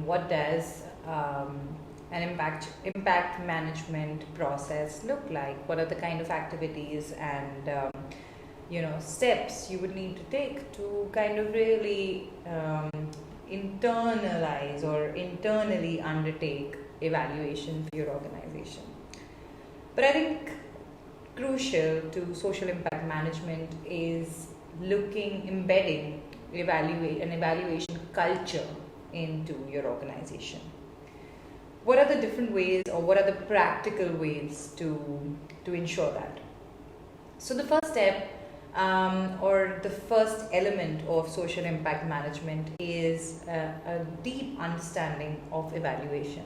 what does an impact management process look like? What are the kind of activities and steps you would need to take to kind of really internalize or internally undertake evaluation for your organization. But I think crucial to social impact management is embedding an evaluation culture into your organization. What are the different ways, or what are the practical ways to ensure that? So the first step or the first element of social impact management is a deep understanding of evaluation.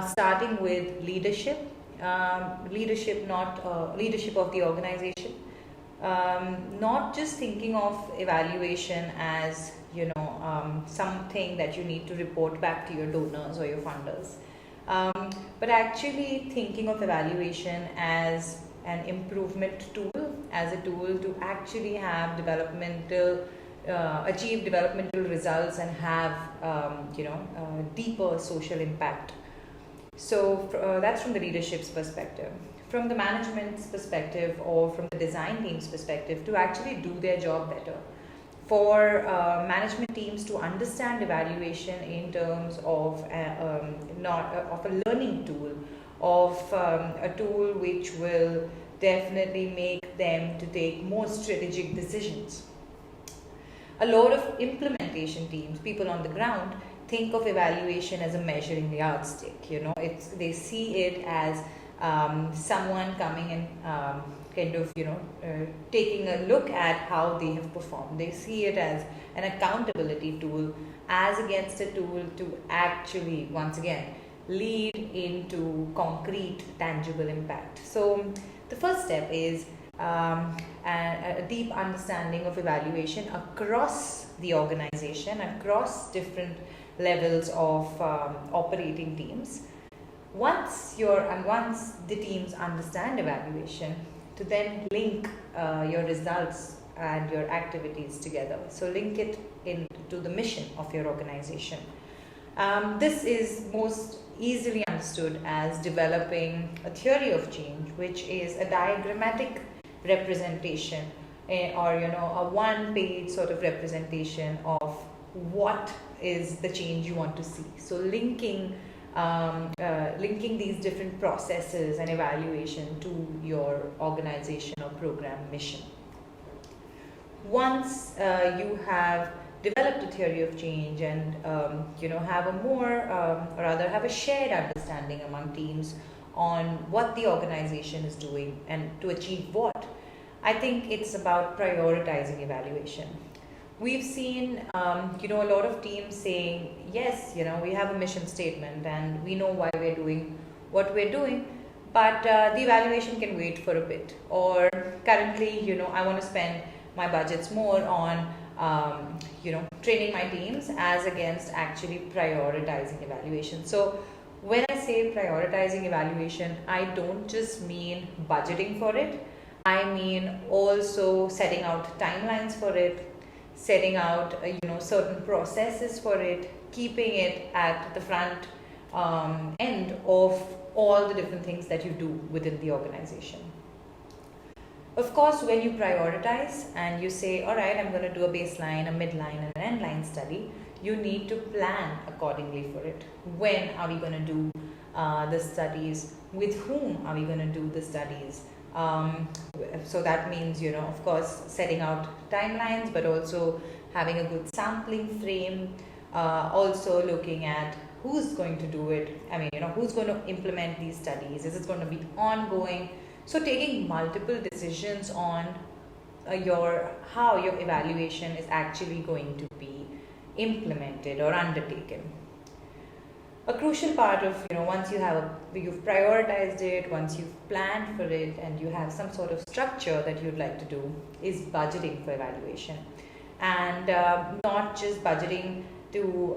Starting with leadership of the organization, not just thinking of evaluation as something that you need to report back to your donors or your funders, but actually thinking of evaluation as an improvement tool, as a tool to actually have achieve developmental results and have deeper social impact. So that's from the leadership's perspective. From the management's perspective, or from the design team's perspective, to actually do their job better. For management teams to understand evaluation in terms of of a learning tool, of a tool which will definitely make them to take more strategic decisions. A lot of implementation teams, people on the ground, think of evaluation as a measuring yardstick. They see it as someone coming and taking a look at how they have performed. They see it as an accountability tool, as against a tool to actually, once again, lead into concrete, tangible impact. So the first step is a deep understanding of evaluation across the organization, across different levels of operating teams. Once the teams understand evaluation, to then link your results and your activities together. So link it into the mission of your organization. This is most easily understood as developing a theory of change, which is a diagrammatic representation or a one-page sort of representation of what is the change you want to see. So linking these different processes and evaluation to your organization or program mission. Once you have developed a theory of change and have a shared understanding among teams on what the organization is doing and to achieve what, I think it's about prioritizing evaluation. We've seen a lot of teams saying, yes, we have a mission statement and we know why we're doing what we're doing, but the evaluation can wait for a bit. Or currently, I want to spend my budgets more on training my teams, as against actually prioritizing evaluation. So when I say prioritizing evaluation, I don't just mean budgeting for it. I mean also setting out timelines for it, setting out certain processes for it, keeping it at the front end of all the different things that you do within the organization. Of course, when you prioritize and you say, all right, I'm going to do a baseline, a midline, and an endline study, you need to plan accordingly for it. When are we going to do the studies? With whom are we going to do the studies? So that means, of course, setting out timelines, but also having a good sampling frame, also looking at who's going to do it. Who's going to implement these studies? Is it going to be ongoing? So taking multiple decisions on how your evaluation is actually going to be implemented or undertaken. A crucial part of, once you've prioritized it, once you've planned for it, and you have some sort of structure that you'd like to do, is budgeting for evaluation. And not just budgeting to,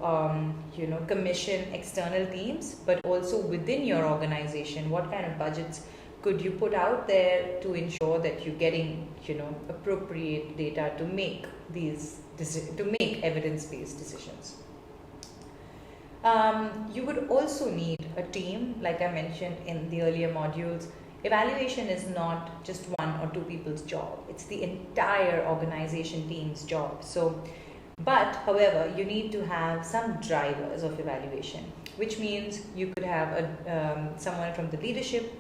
commission external teams, but also within your organization, what kind of budgets could you put out there to ensure that you're getting, appropriate data to make evidence-based decisions. You would also need a team, like I mentioned in the earlier modules. Evaluation is not just one or two people's job, it's the entire organization team's job. But however, you need to have some drivers of evaluation, which means you could have someone from the leadership,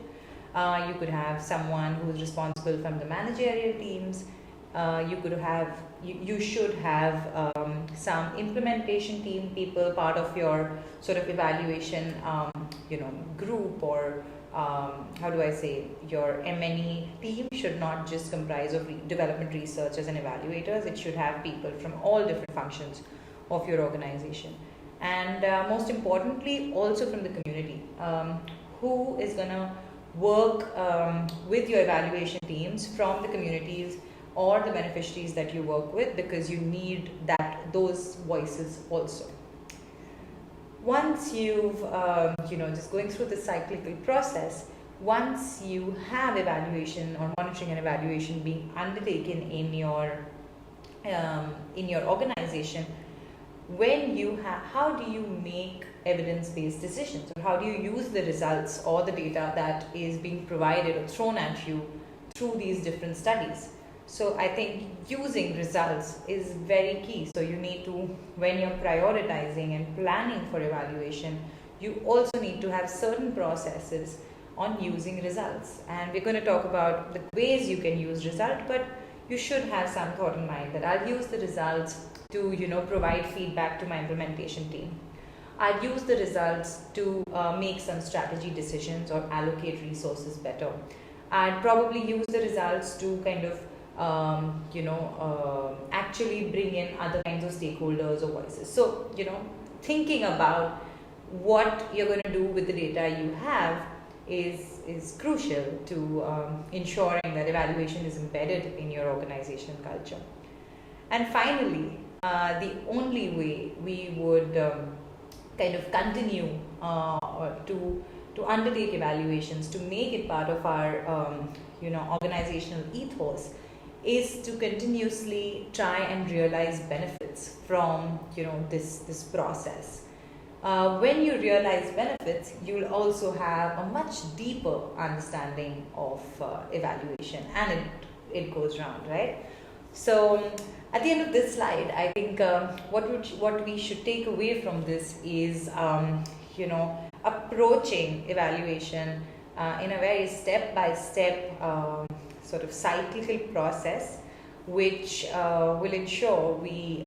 you could have someone who's responsible from the managerial teams, you should have some implementation team people part of your sort of evaluation group, or how do I say, your M&E team should not just comprise of development researchers and evaluators. It should have people from all different functions of your organization. And most importantly, also from the community, who is going to work with your evaluation teams from the communities or the beneficiaries that you work with, because you need those voices also. Once you've, just going through the cyclical process, once you have evaluation or monitoring and evaluation being undertaken in your organization, how do you make evidence-based decisions, or how do you use the results or the data that is being provided or thrown at you through these different studies? So I think using results is very key. So you need to, when you're prioritizing and planning for evaluation, you also need to have certain processes on using results. And we're going to talk about the ways you can use result, but you should have some thought in mind that I'll use the results to, provide feedback to my implementation team. I'll use the results to make some strategy decisions or allocate resources better. I'd probably use the results to kind of actually bring in other kinds of stakeholders or voices. So, thinking about what you're going to do with the data you have is crucial to ensuring that evaluation is embedded in your organization culture. And finally, the only way we would kind of continue to undertake evaluations, to make it part of our organizational ethos, is to continuously try and realize benefits from this process. When you realize benefits, you'll also have a much deeper understanding of evaluation, and it goes round, right? So at the end of this slide, I think what we should take away from this is approaching evaluation in a very step-by-step sort of cyclical process, which will ensure we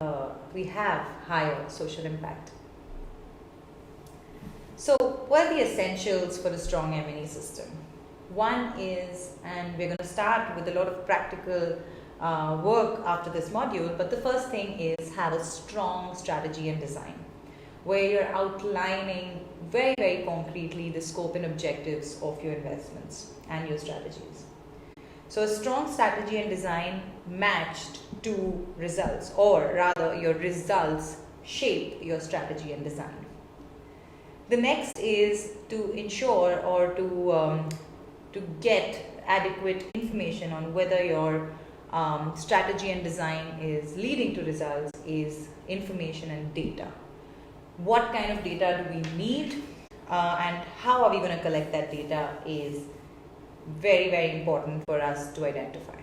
have higher social impact. So what are the essentials for a strong M&E system? One is, and we're going to start with a lot of practical work after this module, but the first thing is have a strong strategy and design, where you're outlining very, very concretely the scope and objectives of your investments and your strategies. So a strong strategy and design matched to results, or rather your results shape your strategy and design. The next is to ensure or to get adequate information on whether your strategy and design is leading to results is information and data. What kind of data do we need and how are we going to collect that data is very, very important for us to identify.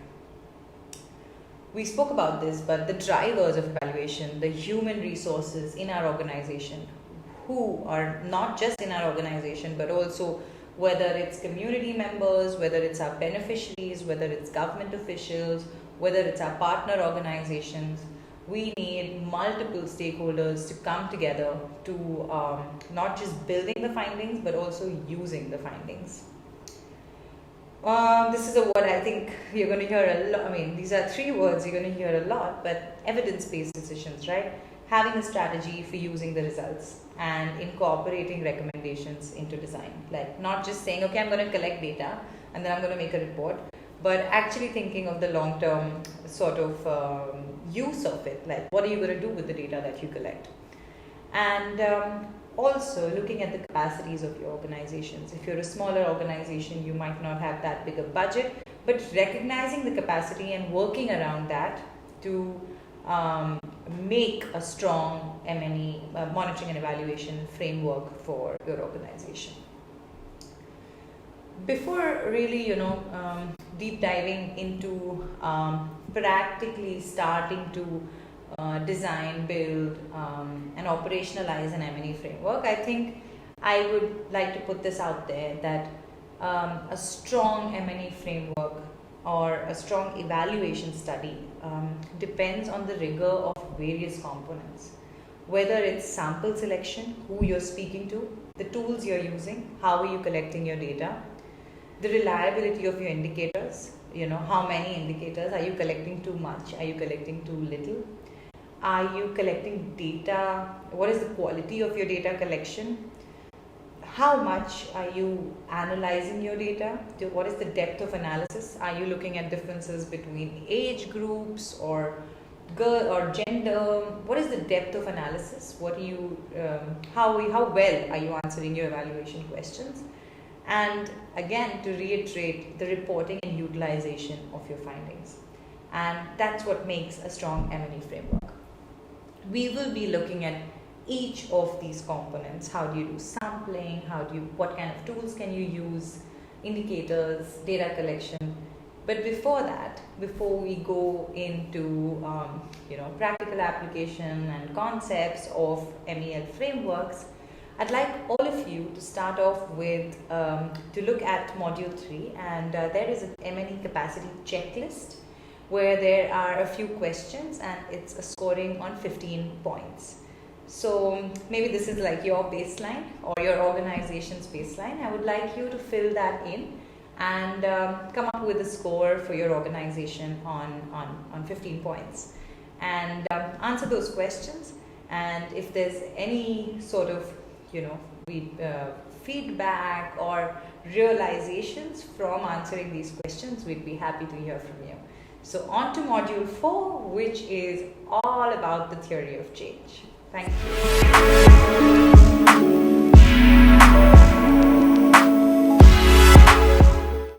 We spoke about this, but the drivers of evaluation, the human resources in our organization, who are not just in our organization, but also whether it's community members, whether it's our beneficiaries, whether it's government officials, whether it's our partner organizations, we need multiple stakeholders to come together to not just building the findings, but also using the findings. This is a word I think you're going to hear a lot. I mean, these are three words you're going to hear a lot, but evidence-based decisions, right? Having a strategy for using the results and incorporating recommendations into design. Like not just saying, okay, I'm going to collect data and then I'm going to make a report, but actually thinking of the long-term sort of use of it. Like what are you going to do with the data that you collect? And also looking at the capacities of your organizations. If you're a smaller organization, you might not have that big a budget, but recognizing the capacity and working around that to make a strong M&E monitoring and evaluation framework for your organization. Before really, deep diving into practically starting to design, build, and operationalize an M&E framework, I think I would like to put this out there that a strong M&E framework or a strong evaluation study depends on the rigor of various components. Whether it's sample selection, who you're speaking to, the tools you're using, how are you collecting your data, the reliability of your indicators, how many indicators, are you collecting too much, are you collecting too little, are you collecting data, what is the quality of your data collection, how much are you analyzing your data, what is the depth of analysis, are you looking at differences between age groups or girl or gender, what is the depth of analysis, what do you, how well are you answering your evaluation questions, and again, to reiterate, the reporting and utilization of your findings. And that's what makes a strong M&E framework. We will be looking at each of these components. How do you do sampling? What kind of tools can you use? Indicators, data collection. But before that, before we go into practical application and concepts of MEL frameworks, I'd like all of you to start off with to look at Module 3, and there is an M&E capacity checklist where there are a few questions and it's a scoring on 15 points. So maybe this is like your baseline or your organization's baseline. I would like you to fill that in and come up with a score for your organization on 15 points and answer those questions. And if there's any sort of feedback or realizations from answering these questions, we'd be happy to hear from you. So on to Module 4, which is all about the theory of change. Thank you.